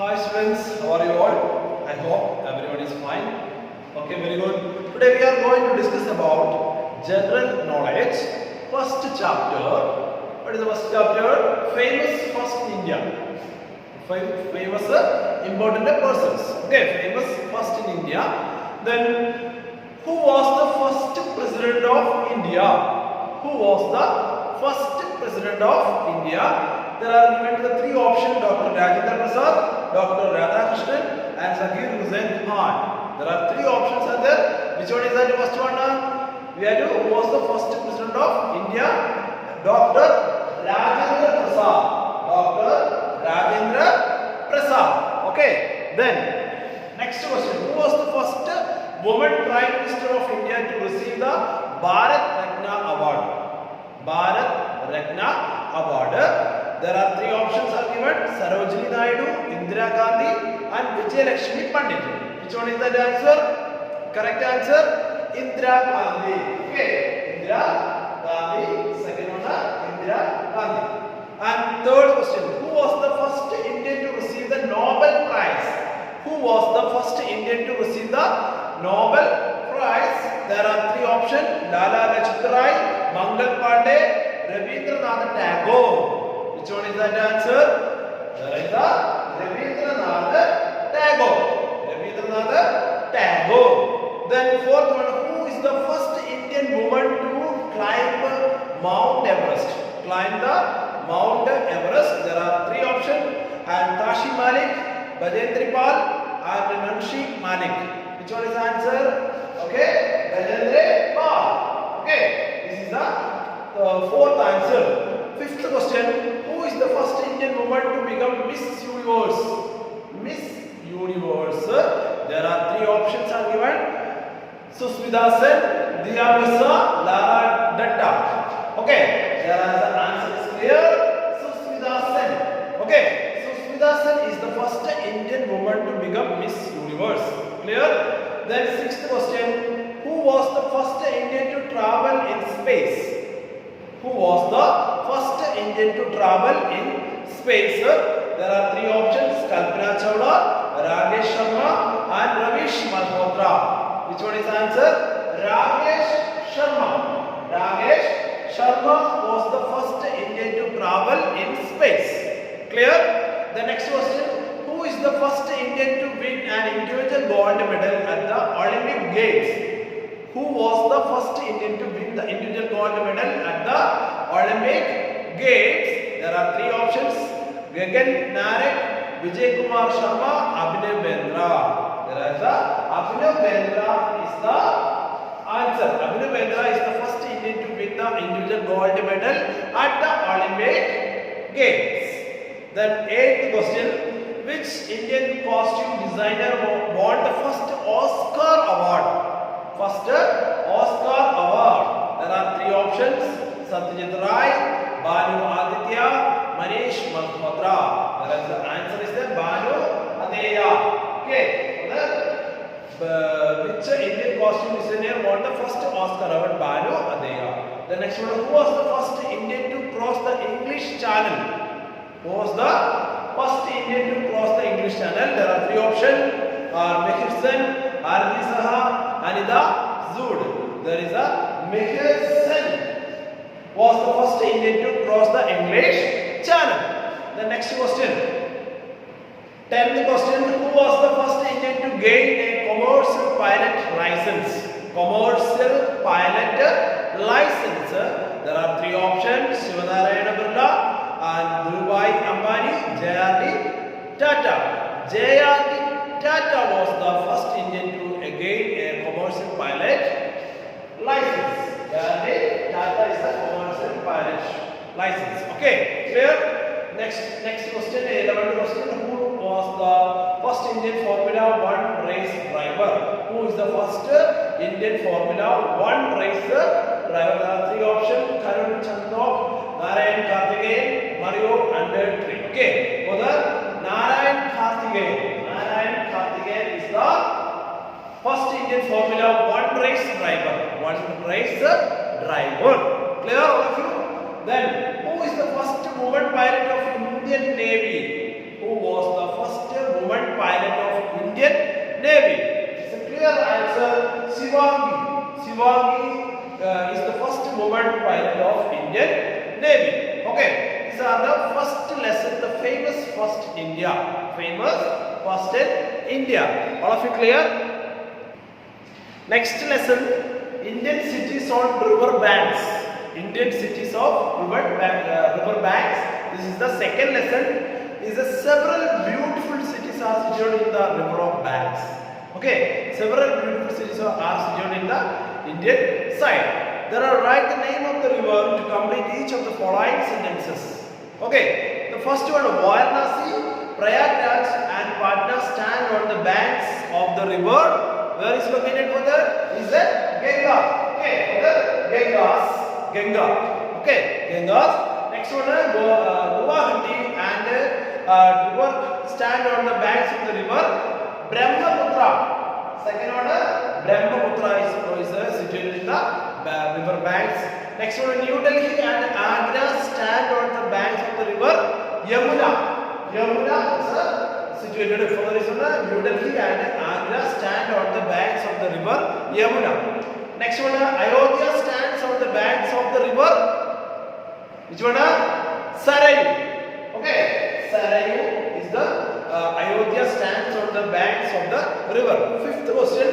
Hi students, how are you all? I hope everyone is fine. Okay, very good. Today we are going to discuss about general knowledge. First chapter. What is the first chapter? Famous first in India. Famous important persons. Okay, famous first in India. Then who was the first president of India? Who was the first president of India? There are given the three options: Dr. Rajendra Prasad, Dr. Radhakrishnan, and Zakir Hussain Khan. There are three options are there. Which one is the first one? We have to who was the first president of India? Dr. Rajendra Prasad. Dr. Rajendra Prasad. Okay. Then next question: who was the first woman Prime Minister of India to receive the Bharat Ratna Award? Bharat Ratna Award. There are three options are given: Sarojini Naidu, Indira Gandhi, and Vijay Lakshmi Pandit. Which one is the answer? Correct answer: Indira Gandhi. Okay, Indira Gandhi. Second one, Indira Gandhi. And third question: who was the first Indian to receive the Nobel Prize? Who was the first Indian to receive the Nobel Prize? There are three options: Lala Lajpat Rai, Mangal Pandey, Rabindranath Tagore. Which one is that answer? There is the Rabindranath Tagore. Rabindranath Tagore. Then fourth one: who is the first Indian woman to climb Mount Everest? Climb the Mount Everest. There are three options: and Tashi Malik, Bajendri Pal, and Nanshi Malik. Which one is the answer? Okay, Bajendri Pal. Okay, this is the fourth answer. Fifth question: who is the first Indian woman to become Miss Universe? Miss Universe. There are three options are given: Susmita Sen, Diya Mirza, Lara Dutta. Okay, there are the answer is clear. Susmita Sen. Okay, Susmita Sen is the first Indian woman to become Miss Universe. Clear? Then sixth question: who was the first Indian to travel in space? Who was the first Indian to travel in space? There are three options: Kalpana Chawla, Rakesh Sharma, and Ravish Malhotra. Which one is the answer? Rakesh Sharma. Rakesh Sharma was the first Indian to travel in space. Clear? The next question: who is the first Indian to win an individual gold medal at the Olympic Games? Who was the first Indian to win the individual gold medal at the Olympic Games? There are three options: Gagan Nayak, Vijay Kumar Sharma, Abhinav Bindra. There is the Abhinav Bindra is the answer. Abhinav Bindra is the first Indian to win the individual gold medal at the Olympic Games. Then eighth question: which Indian costume designer won the first Oscar award? First Oscar award. There are three options: Satyajit Ray, Banu Aditya, Manish Malhotra. There is the answer is the Banu Aditya. Okay. Which Indian costume designer won the first Oscar award? Banu Aditya. The next one: who was the first Indian to cross the English Channel? Who was the first Indian to cross the English Channel? There are three options: Mihir Sen, Ardi Saha, Anida Zood. There is a Mihir Sen was the first Indian to cross the English Channel. The next question, 10th question: who was the first Indian to gain a commercial pilot license? Commercial pilot license. There are three options: Shivanarayana Birla, and Dhirubhai Ambani, J.R.D. Tata. J.R.D. Tata was the first Indian to gain a commercial pilot license. J.R.D. Tata is the commercial pilot license. Okay, clear? Next question, 11th question: who was the first Indian Formula 1 race driver? Who is the first Indian Formula 1 race driver? There are three options: Karun Chandok, Narayan Karthikeyan, Mario Andretti. Okay, for the Narayan Karthikeyan. Narayan Karthikeyan is the first Indian Formula 1 race driver. One race driver. Clear all of you? Then, who is the first woman pilot of Indian Navy? Who was the first first India. Famous first in India. All of you clear? Next lesson, Indian cities on river banks. Indian cities of river banks. This is the second lesson. Is several beautiful cities are situated in the river of banks. Okay, several beautiful cities are situated in the Indian side. There are write the name of the river to complete each of the following sentences. Okay, the first one, Varanasi, Prayagraj and Patna stand on the banks of the river. Where is located for that? Is that Ganga. Okay, Ganga. Okay, Gangas. Next one, Guwahati and river stand on the banks of the river. Brahmaputra. Second one, Brahmaputra is situated in the river banks. Next one, New Delhi and Agra stand on the banks of the river Yamuna. Yamuna is situated further is New Delhi and Agra stand on the banks of the river Yamuna. Next one, Ayodhya stands on the banks of the river. Which one? Sarayu. Okay, Sarayu is the Ayodhya stands on the banks of the river. Fifth question,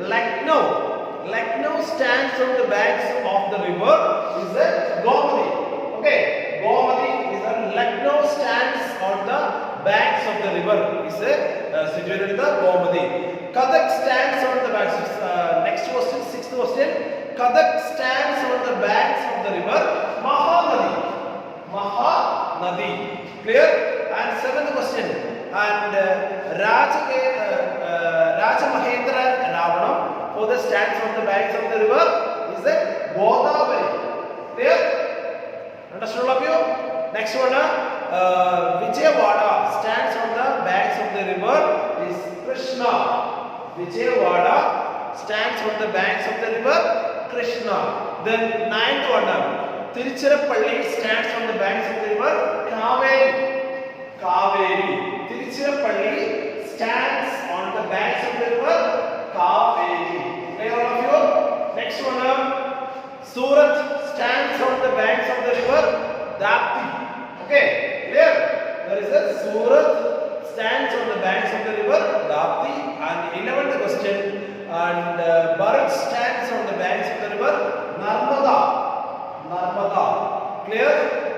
Lucknow. Lucknow stands on the banks of the river. Is the Gomati. Okay, Gomati is the Lucknow stands on the banks of the river. Is situated in the Gomati. Cuttack stands on the banks. Next question, sixth question. Cuttack stands on the banks of the river Mahanadi. Mahanadi. Clear? And seventh question. And Rajamahendra Ravanam for the stands on the banks of the river is the Godavari. Clear? Understood all of you? Next one, Vijayawada stands on the banks of the river is Krishna. Vijayawada stands on the banks of the river Krishna. Then ninth one, Tiruchirappalli stands on the banks of the river Kaveri. Kaveri. Tiruchirappalli stands on the banks of the river Kaveri. Clear all of you? Next one, Surat stands on the banks of the river Dapti. Okay, clear? There is a Surat stands on the banks of the river Dapti. And 11th question, and Bharat stands on the banks of the river Narmada. Narmada. Clear?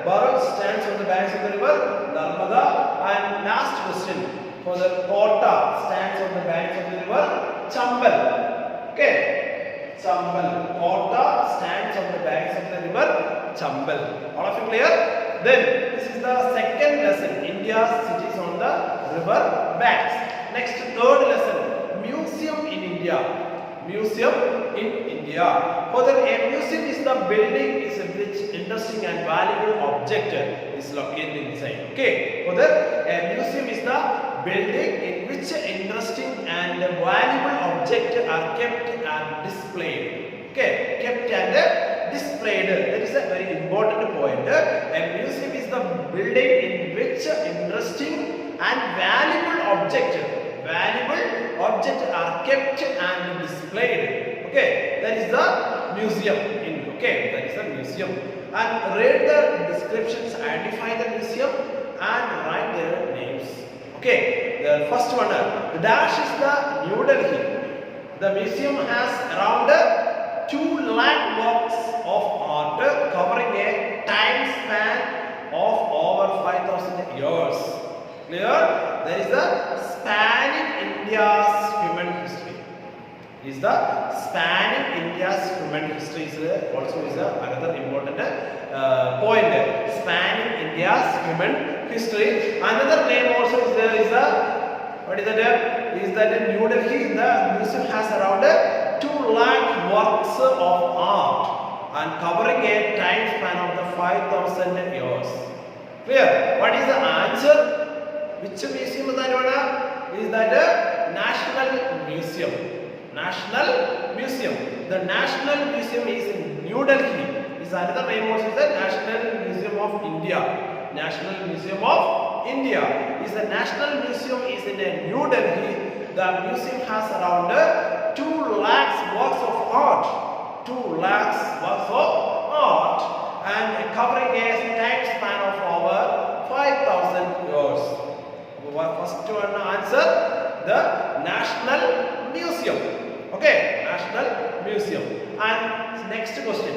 Bharat stands on the banks of the river Narmada. And last question, for the Kota stands on the banks of the river Chambal. Okay, Chambal. Kota stands on the banks of the river Chambal. All of you clear? Then this is the second lesson, India's cities on the river banks. Next, third lesson, museum in India. Museum in India. Further, a museum is the building is which interesting and valuable object is located inside. Okay. Further, a museum is the building in which interesting and valuable object are kept and displayed. Okay, kept and displayed. That is a very important point. A museum is the building in which interesting and valuable object are kept and displayed. Okay, that is the museum in. Okay, that is the museum. And read the descriptions, identify the museum and write their names. Okay, the first one, the dash is the New Delhi. The museum has around 2 lakh works of art covering a time span of over 5,000 years. Clear? There is the spanning India's human history. Is the spanning India's human history is also is another important point. Spanning India's human history. Another name also is there is the what is that? Is that in New Delhi the museum has around 2 lakh works of art and covering a time span of the 5,000 years. Clear? What is the answer? Which museum is that? Is that a National Museum? National Museum. The National Museum is in New Delhi. Is another name also is the National Museum of India. National Museum of India. Is the National Museum is in New Delhi. The museum has around 2 lakhs works of art. 2 lakhs works of art and covering a time span of over 5,000 years. answer? The National Museum. Okay, National Museum. And next question.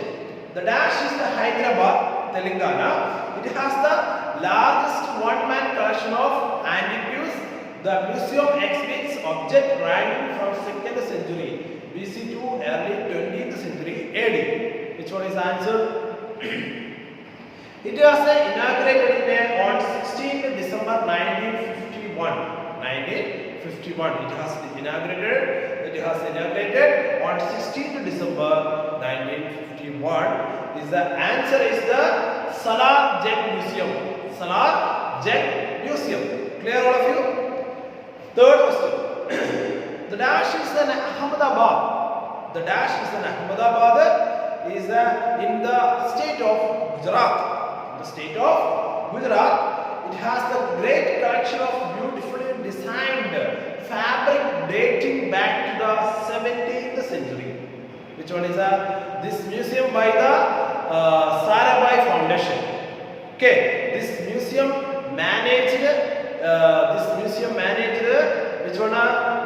The dash is the Hyderabad, Telangana. It has the largest one-man collection of antiques. The museum exhibits objects ranging from 2nd century BC to early 20th century AD. Which one is the answer? It was inaugurated on 16th December 1951. 1951. It has inaugurated on 16th December 1951. The answer is the Salar Jung Museum. Salar Jung Museum. Clear all of you? Third question. The dash is in Ahmedabad. The dash is in Ahmedabad is in the state of Gujarat. The state of Gujarat. It has the great collection of beautifully designed fabric dating back to the 17th century. Which one is this museum by the Sarabhai Foundation. Okay, this museum managed which one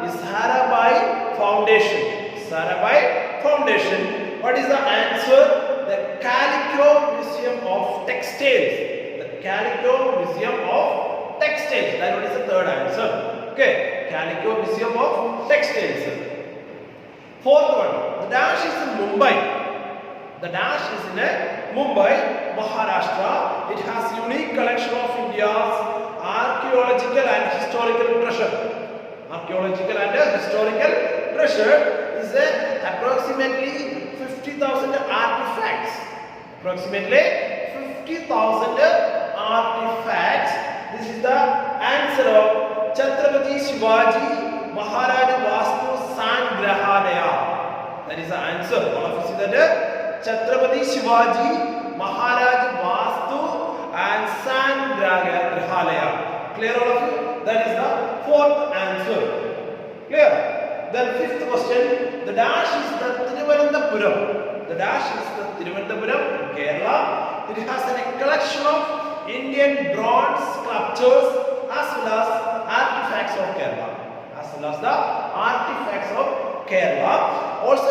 is Sarabhai Foundation. Sarabhai Foundation. What is the answer? The Calico Museum of Textiles. The Calico Museum of Textiles. That one is the third answer. Okay, Calico Museum of Textiles. Fourth one. The dash is in Mumbai. The dash is in Mumbai, Maharashtra. It has unique collection of India's archaeological and historical treasure. Archaeological and historical treasure is approximately 50,000 artifacts. Approximately 50,000 artifacts. This is the answer of Chhatrapati Shivaji Maharaj Vastu Sangrahalaya. That is the answer. All of you see that? Chhatrapati Shivaji Maharaj Vastu and Sangrahalaya. Clear all of you? That is the fourth answer. Clear? Then fifth question. The dash is the Thiruvananthapuram. The dash is the Thiruvananthapuram, Kerala. It has a collection of Indian bronze sculptures as well as artifacts of Kerala. As well as the artifacts of Kerala. Also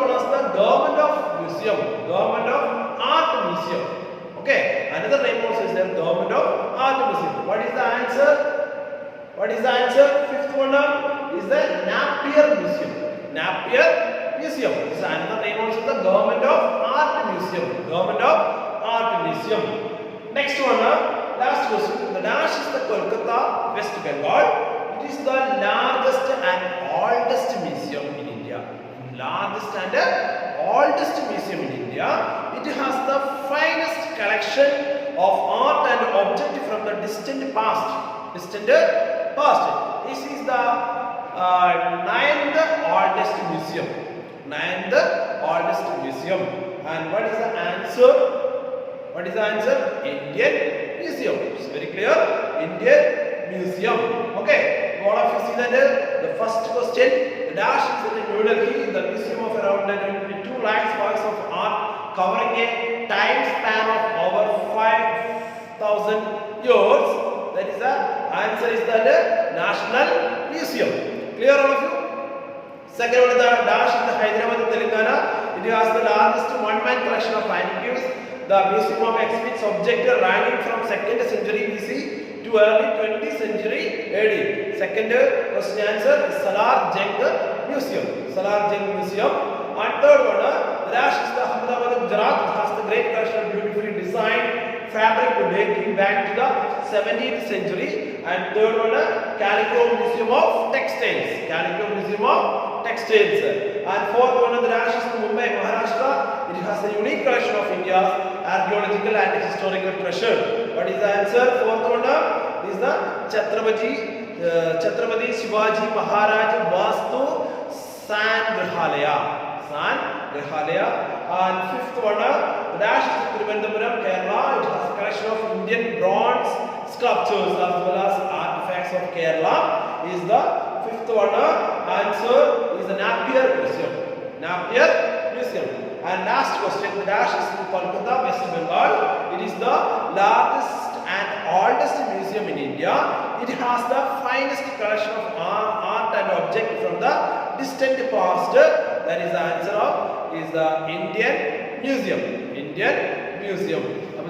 known as the Government of Museum. Government of Art Museum. Okay, another name also is there, Government of Art Museum. What is the answer? What is the answer? Fifth one is the Napier Museum. Napier Museum. This is another name also, the Government of Art Museum. Government of Art Museum. Next one, last question. The dash is the Kolkata, West Bengal. It is the largest and oldest museum in India. Largest and oldest museum in India. It has the finest collection of art and object from the distant past. Distant past. This is the ninth oldest museum. Ninth oldest museum. And what is the answer? What is the answer? Indian Museum. It's very clear. Indian Museum. Okay. All of you see that the first question. The dash is in New Delhi, the museum of around 22 lakhs works of art covering a time span of over 5,000 years. That is the answer is the National Museum. Clear all of you? Second one, the dash is the Hyderabad, Telangana. It has the largest one-man collection of antiques. The museum of exhibits objects ranging from 2nd century BC to early 20th century AD. Second question answer is Salar Jung Museum. Salar Jung Museum. And third one, the dash is the Ahmedabad, Gujarat. It has the great collection of beautifully designed fabric dating back to the 17th century. And third one, Calico Museum of Textiles. Calico Museum of Textiles. And fourth one, the dash is Mumbai, Maharashtra. It has a unique collection of India's archaeological and historical treasure. What is the answer? Fourth one is the Chhatrapati Shivaji Maharaj Vastu Sangrahalaya. Sangrahalaya. And fifth one, the dash is Thiruvananthapuram, Kerala. It has a collection of Indian bronze sculptures as well as artifacts of Kerala. Is the fifth one. Answer is the Napier Museum. Napier Museum. And last question, the dash is in Kolkata, West Bengal. It is the largest and oldest museum in India. India. It has the finest collection of art and objects from the distant past. That is the answer of is the Indian Museum. Indian Museum.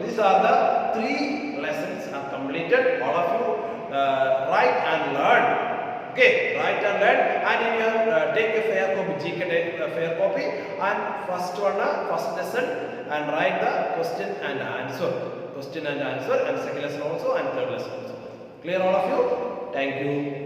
These are the 3 lessons are completed. All of you write and learn. Okay, write and learn, and in your take a fair copy, GK fair copy, and first lesson, and write the question and answer, and second lesson also, and third lesson also. Clear all of you? Thank you.